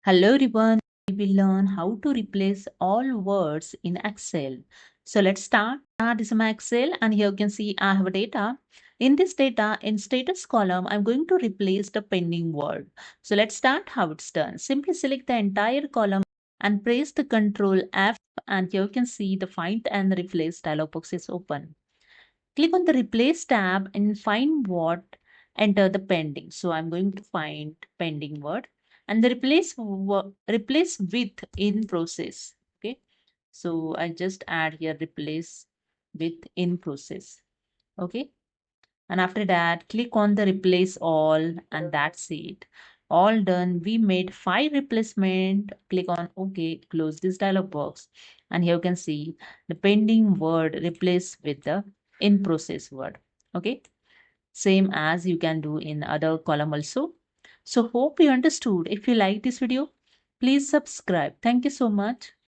Hello everyone, we will learn how to replace all words in Excel. So let's start. This is my Excel and here you can see I have a data. In this data, in status column, I'm going to replace the pending word. So let's start how it's done. Simply select the entire column and press the Control F and here you can see the Find and Replace dialog box is open. Click on the Replace tab and find what, enter the pending. So I'm going to find pending word and the replace with in process. Okay. So I just add here replace with in process. Okay. And after that, click on the replace all and that's it. All done. We made 5 replacement. Click on OK, close this dialog box. And here you can see the pending word replaced with the in process word. Okay. Same as you can do in other column also. So hope you understood. If you like this video, please subscribe. Thank you so much.